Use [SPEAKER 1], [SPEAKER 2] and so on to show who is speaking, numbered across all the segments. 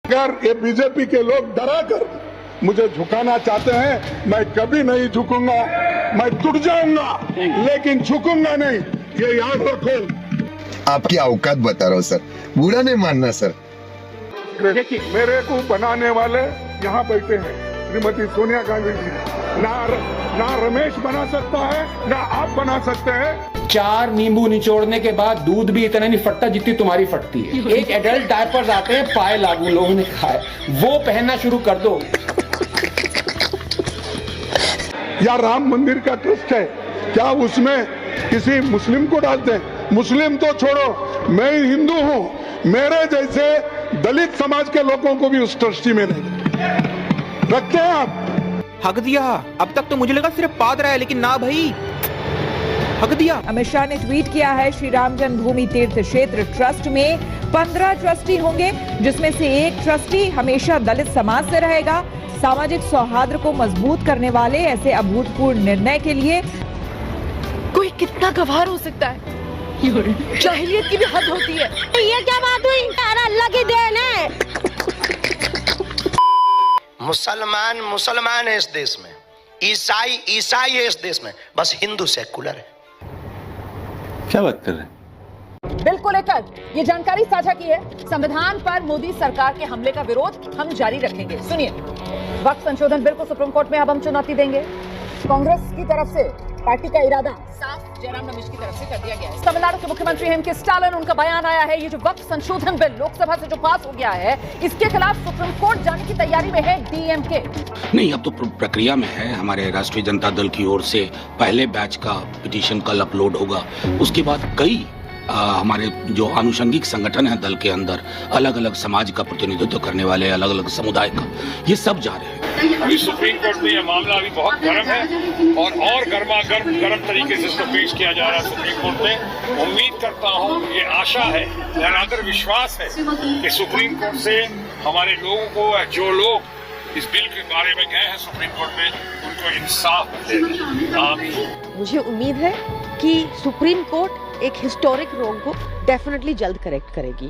[SPEAKER 1] अगर ये बीजेपी के लोग डरा कर मुझे झुकाना चाहते हैं, मैं कभी नहीं झुकूंगा। मैं टूट जाऊंगा लेकिन झुकूंगा नहीं, ये याद रखो।
[SPEAKER 2] आपकी औकात बता रहा हूँ सर, बुरा नहीं मानना सर।
[SPEAKER 1] मेरे को बनाने वाले यहाँ बैठे हैं, श्रीमती सोनिया गांधी जी। ना रमेश बना सकता है, ना आप बना सकते हैं।
[SPEAKER 3] 4 नींबू निचोड़ने के बाद दूध भी इतना नहीं फटता जितनी तुम्हारी फटती है। एक एडल्ट डायपर्स आते हैं, पाए लागू लोगों ने खाए, वो पहनना शुरू कर दो।
[SPEAKER 1] या राम मंदिर का ट्रस्ट है, क्या उसमें किसी मुस्लिम को डालते हैं? मुस्लिम तो छोड़ो, मैं हिंदू हूँ, मेरे जैसे दलित समाज के लोगों को भी उस ट्रस्टी में नहीं रखते हैं आप।
[SPEAKER 4] हक दिया। अब तक तो मुझे लगा सिर्फ पाद रहा है, लेकिन ना भाई, हक दिया।
[SPEAKER 5] अमित शाह ने ट्वीट किया है, श्री राम जन्मभूमि तीर्थ क्षेत्र ट्रस्ट में 15 ट्रस्टी होंगे, जिसमें से एक ट्रस्टी हमेशा दलित समाज से रहेगा। सामाजिक सौहार्द को मजबूत करने वाले ऐसे अभूतपूर्व निर्णय के लिए
[SPEAKER 6] कोई कितना गवार हो सकता है? जाहिलियत की भी हद होती है। ये क्या बात हुई? अल्लाह की देन है।
[SPEAKER 7] मुसलमान है इस देश में, ईसाई है इस देश में, बस हिंदू सेकुलर है।
[SPEAKER 8] क्या बात कर रहे हैं?
[SPEAKER 5] बिल को लेकर ये जानकारी साझा की है। संविधान पर मोदी सरकार के हमले का विरोध हम जारी रखेंगे। सुनिए, वक्त संशोधन बिल को सुप्रीम कोर्ट में अब हम चुनौती देंगे। कांग्रेस की तरफ से पार्टी का इरादा साफ जयराम रमेश की तरफ से कर दिया गया है। तमिलनाडु के मुख्यमंत्री एम के स्टालिन, उनका बयान आया है, ये जो वक्त संशोधन बिल लोकसभा से जो पास हो गया है, इसके खिलाफ सुप्रीम कोर्ट जाने की तैयारी में है डीएमके।
[SPEAKER 9] नहीं, अब तो प्रक्रिया में है। हमारे राष्ट्रीय जनता दल की ओर से पहले बैच का पिटीशन कल अपलोड होगा। उसके बाद कई हमारे जो आनुषंगिक संगठन है दल के अंदर, अलग अलग समाज का प्रतिनिधित्व करने वाले, अलग अलग समुदाय का, ये सब जा रहे हैं।
[SPEAKER 10] अभी सुप्रीम कोर्ट में यह मामला अभी बहुत गर्म है और गर्म तरीके से इसको पेश किया जा रहा है सुप्रीम कोर्ट में। उम्मीद करता हूँ, ये आशा है, निराकर विश्वास है कि सुप्रीम कोर्ट से हमारे लोगों को, जो लोग इस बिल के बारे में गए हैं सुप्रीम कोर्ट में, उनको इंसाफ मिलेगा। आमीन।
[SPEAKER 6] मुझे उम्मीद है कि सुप्रीम कोर्ट एक हिस्टोरिक रॉन्ग को डेफिनेटली जल्द करेक्ट करेगी।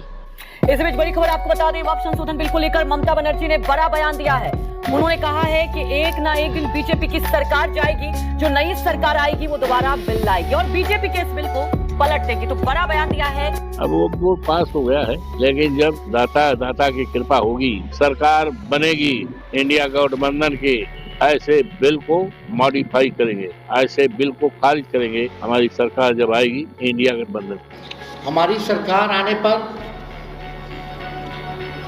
[SPEAKER 5] इस बीच बड़ी खबर आपको बता दें, वक्त संशोधन बिल को लेकर ममता बनर्जी ने बड़ा बयान दिया है। उन्होंने कहा है कि एक ना एक दिन बीजेपी की सरकार जाएगी, जो नई सरकार आएगी वो दोबारा बिल लाएगी और बीजेपी के इस बिल को पलट देगी। तो बड़ा बयान दिया है।
[SPEAKER 8] अब वो पास हो गया है, लेकिन जब दाता की कृपा होगी, सरकार बनेगी, इंडिया गठबंधन की, ऐसे बिल को मॉडिफाई करेंगे, ऐसे बिल को खारिज करेंगे। हमारी सरकार जब आएगी इंडिया गठबंधन,
[SPEAKER 11] हमारी सरकार आने पर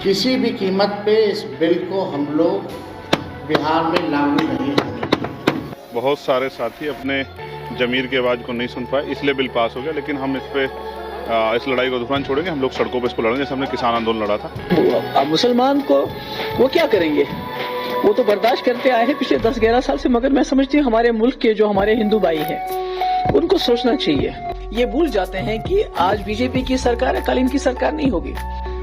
[SPEAKER 11] किसी भी कीमत पे इस बिल को हम लोग बिहार में लागू नहीं होंगे।
[SPEAKER 10] बहुत सारे साथी अपने जमीर की आवाज़ को नहीं सुन पाए, इसलिए बिल पास हो गया। लेकिन हम इस लड़ाई को दुश्मन छोड़ेंगे, हम लोग सड़कों पर इसको लड़ेंगे, जैसे हमने किसान आंदोलन लड़ा था।
[SPEAKER 12] मुसलमान को वो क्या करेंगे, वो तो बर्दाश्त करते आए हैं पिछले 10-11 साल से। मगर मैं समझती हूँ हमारे मुल्क के जो हमारे हिंदू भाई हैं, उनको सोचना चाहिए। ये भूल जाते हैं कि आज बीजेपी की सरकार है, कल इनकी सरकार नहीं होगी।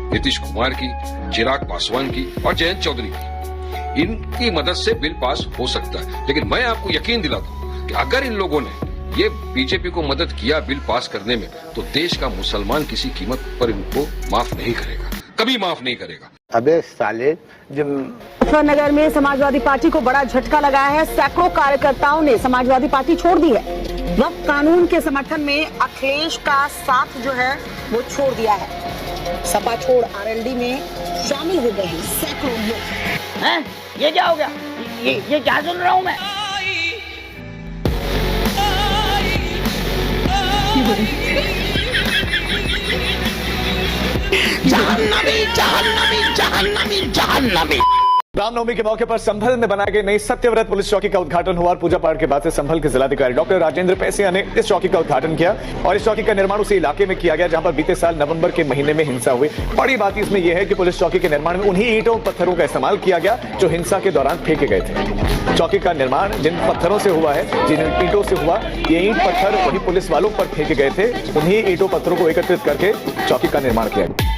[SPEAKER 13] नीतीश कुमार की, चिराग पासवान की और जयंत चौधरी की, इनकी मदद से बिल पास हो सकता है। लेकिन मैं आपको यकीन दिलाता हूँ कि अगर इन लोगों ने ये बीजेपी को मदद किया बिल पास करने में, तो देश का मुसलमान किसी कीमत पर इनको माफ नहीं करेगा, कभी माफ नहीं करेगा।
[SPEAKER 11] अबे साले,
[SPEAKER 6] मुजफ्फरनगर में समाजवादी पार्टी को बड़ा झटका लगा है। सैकड़ों कार्यकर्ताओं ने समाजवादी पार्टी छोड़ दी है। वक्त कानून के समर्थन में अखिलेश का साथ जो है वो छोड़ दिया है। सपा छोड़ आरएलडी में शामिल हो गए हैं सैकड़ों लोग।
[SPEAKER 12] हैं? ये क्या हो गया? ये क्या सुन रहा हूँ मैं?
[SPEAKER 7] जहन्नमी, जहन्नमी, जहन्नमी, जहन्नमी।
[SPEAKER 14] रामनवमी के मौके पर संभल में बनाई गई नई सत्यव्रत पुलिस चौकी का उद्घाटन हुआ और पूजा पाठ के बाद से संभल के जिलाधिकारी डॉक्टर राजेंद्र पैसिया ने इस चौकी का उद्घाटन किया। और इस चौकी का निर्माण उसी इलाके में किया गया जहां पर बीते साल नवंबर के महीने में हिंसा हुई। बड़ी बात इसमें यह है कि पुलिस चौकी के निर्माण में उन्हीं ईंटों पत्थरों का इस्तेमाल किया गया जो हिंसा के दौरान फेंके गए थे। चौकी का निर्माण जिन पत्थरों से हुआ है, जिन ईंटों से हुआ, ये ईंट पत्थर वही पुलिस वालों पर फेंके गए थे। उन्हीं ईंटों पत्थरों को एकत्रित करके चौकी का निर्माण किया गया।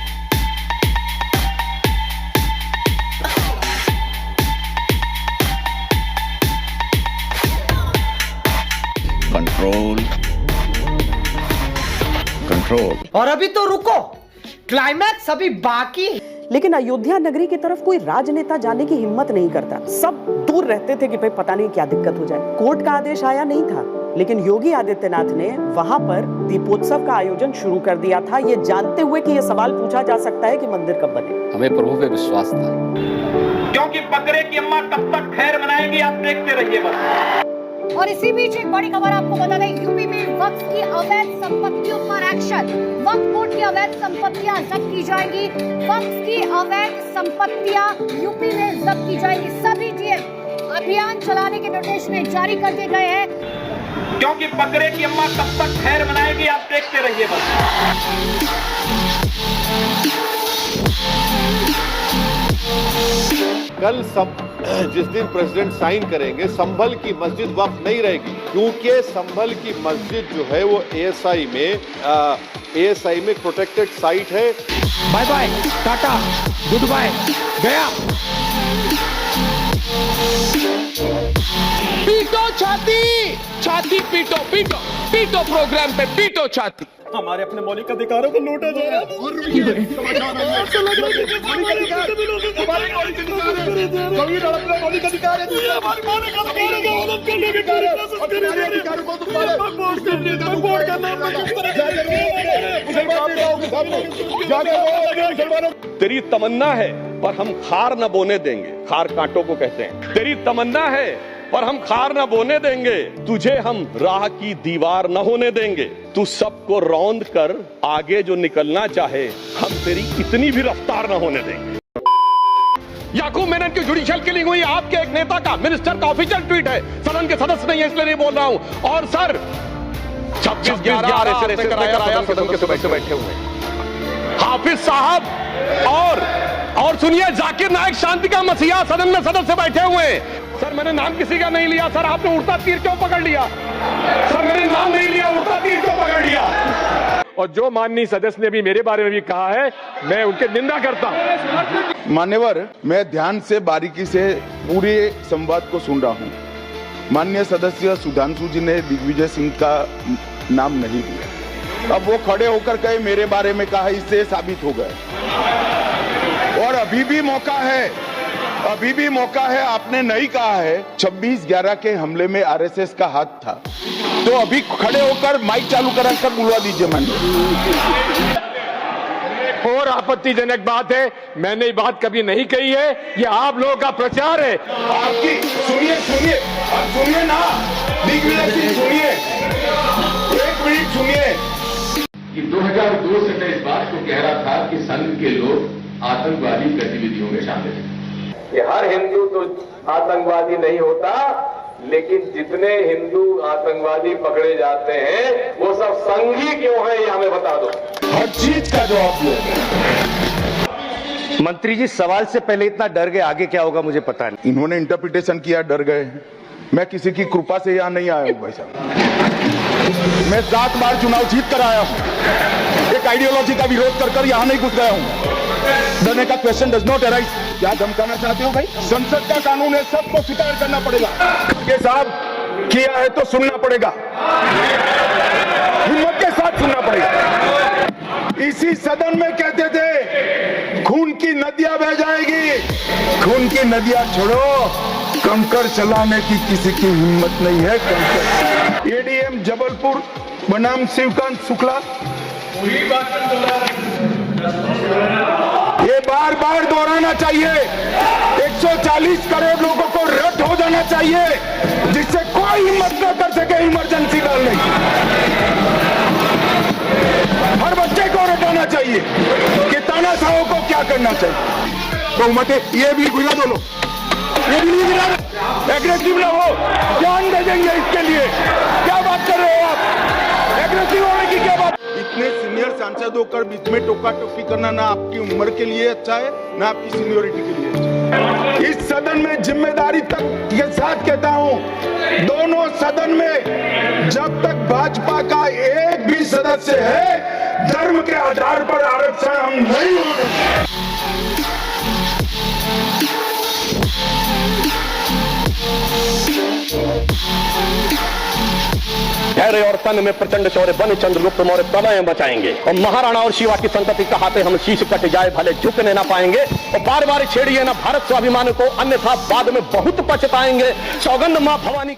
[SPEAKER 2] कंट्रोल।
[SPEAKER 12] और अभी तो रुको, क्लाइमैक्स अभी बाकी।
[SPEAKER 6] लेकिन अयोध्या नगरी की तरफ कोई राजनेता जाने की हिम्मत नहीं करता। सब दूर रहते थे कि भाई पता नहीं क्या दिक्कत हो जाए। कोर्ट का आदेश आया नहीं था, लेकिन योगी आदित्यनाथ ने वहां पर दीपोत्सव का आयोजन शुरू कर दिया था, ये जानते हुए कि ये सवाल पूछा जा सकता है कि मंदिर कब बने।
[SPEAKER 3] हमें प्रभु पे विश्वास था,
[SPEAKER 15] क्योंकि बकरे की अम्मा कब तक खैर मनाएगी आप देखते रहिए बस।
[SPEAKER 5] और इसी बीच एक बड़ी खबर आपको बता दें, यूपी में वक्फ की अवैध संपत्तियों पर एक्शन। वक्फ बोर्ड की अवैध संपत्तियां जब्त की जाएंगी। वक्फ की अवैध संपत्तियां यूपी में जब्त की जाएंगी। सभी डीएम अभियान चलाने के निर्देश में जारी कर दिए गए हैं,
[SPEAKER 15] क्योंकि बकरे की अम्मा कब तक खैर मनाएगी आप देखते रहिए बस।
[SPEAKER 16] कल जिस दिन प्रेसिडेंट साइन करेंगे संभल की मस्जिद वक्फ नहीं रहेगी, क्योंकि संभल की मस्जिद जो है वो एएसआई में प्रोटेक्टेड साइट है।
[SPEAKER 3] बाय बाय, टाटा, गुड बाय, गया। पीटो छाती, छाती पीटो, पीटो, पीटो प्रोग्राम पे पीटो छाती।
[SPEAKER 14] हमारे अपने मौलिक अधिकारों को लूटा जा रहा है।
[SPEAKER 16] तेरी तमन्ना है पर हम खार न बोने देंगे, खार कांटों को कहते हैं। तेरी तमन्ना है पर हम खार न बोने देंगे, तुझे हम राह की दीवार न होने देंगे। तू सबको रौंद कर आगे जो निकलना चाहे, हम तेरी इतनी भी रफ्तार न होने देंगे। याकूब मेनन की जुडिशियल किलिंग हुई आपके एक नेता का, मिनिस्टर का ऑफिशियल ट्वीट है, सदन के सदस्य नहीं है इसलिए नहीं बोल रहा हूं। और सर 26/11 से कराया सदन के सदस्य बैठे हुए हाफिज साहब और सुनिए जाकिर नायक शांति का मसीहा सदन में सदस्य बैठे हुए हैं। सर मैंने नाम किसी का नहीं लिया, सर आपने उड़ता तीर क्यों पकड़ लिया? सर मैंने नाम नहीं लिया, उड़ता तीर क्यों पकड़ लिया?
[SPEAKER 10] और जो माननीय सदस्य ने भी मेरे बारे में भी कहा है, मैं उनके निंदा करता हूं।
[SPEAKER 1] मान्यवर, मैं ध्यान से बारीकी से पूरे संवाद को सुन रहा हूं। माननीय सदस्य सुधांशु जी ने दिग्विजय सिंह का नाम नहीं लिया। अब वो खड़े होकर कहे मेरे बारे में कहा, इससे साबित हो गए। और अभी भी मौका है, आपने नहीं कहा है 26/11 के हमले में आरएसएस का हाथ था, तो अभी खड़े होकर माइक चालू कराकर बुलवा दीजिए माननीय।
[SPEAKER 10] और आपत्तिजनक बात है, मैंने ये बात कभी नहीं कही है, ये आप लोगों का प्रचार है।
[SPEAKER 1] आपकी सुनिए ना दिग्विजय सिंह, सुनिए, एक मिनट सुनिए।
[SPEAKER 17] कि 2002 से मैं इस बात को कह रहा था कि संघ के लोग आतंकवादी गतिविधियों में शामिल हैं।
[SPEAKER 18] कि हर हिंदू तो आतंकवादी नहीं होता, लेकिन जितने हिंदू आतंकवादी पकड़े जाते हैं वो सब संघी क्यों है, ये हमें बता दो।
[SPEAKER 1] हर चीज का जवाब दो।
[SPEAKER 19] मंत्री जी सवाल से पहले इतना डर गए, आगे क्या होगा मुझे पता नहीं।
[SPEAKER 1] इन्होंने इंटरप्रिटेशन किया, डर गए। मैं किसी की कृपा से यहाँ नहीं आया हूँ भाई साहब। मैं 7 बार चुनाव जीत कर आया हूँ, एक आइडियोलॉजी का विरोध कर यहाँ नहीं घुस गया हूँ। डरने का क्वेश्चन डज नॉट अराइज। क्या धमकाना चाहते हो भाई? संसद का कानून है, सबको स्वीकार करना पड़ेगा। के साहब किया है तो सुनना पड़ेगा, हिम्मत के साथ सुनना पड़ेगा। इसी सदन में कहते थे खून की नदियां बह जाएगी, खून की नदियां छोड़ो, कंकर चलाने की किसी की हिम्मत नहीं है। कंकर एडीएम जबलपुर बनाम शिवकांत शुक्ला, ये बार बार दोहराना चाहिए। 140 करोड़ लोगों को रट हो जाना चाहिए, जिससे कोई हिम्मत न कर सके इमरजेंसी डालने की। हर बच्चे को रटाना चाहिए कि तानाशाहों को क्या करना चाहिए। बहुमत ये भी गिरा दो लोग, ये भी नहीं गिरा, एग्रेसिव ना हो, जान दे देंगे इसके लिए। क्या बात कर रहे हो आप? एग्रेसिव होने की क्या बात? इतने सीनियर सांसद होकर बीच में टोका टोकी करना ना आपकी उम्र के लिए अच्छा है, ना आपकी सीनियोरिटी के लिए अच्छा है। इस सदन में जिम्मेदारी तक के साथ कहता हूं, दोनों सदन में जब तक भाजपा का एक भी सदस्य है, धर्म के आधार पर आरक्षण हम नहीं होने।
[SPEAKER 16] धैर्य और तन में प्रचंड शौर्य बन चंद्रगुप्त मौर्य प्रलय बचाएंगे और महाराणा और शिवा की संतति कहाते हम शीश कट जाए भले झुकने ना पाएंगे और बार बार छेड़िए ना भारत स्वाभिमान को अन्यथा बाद में बहुत पछताएंगे। सौगंध मां भवानी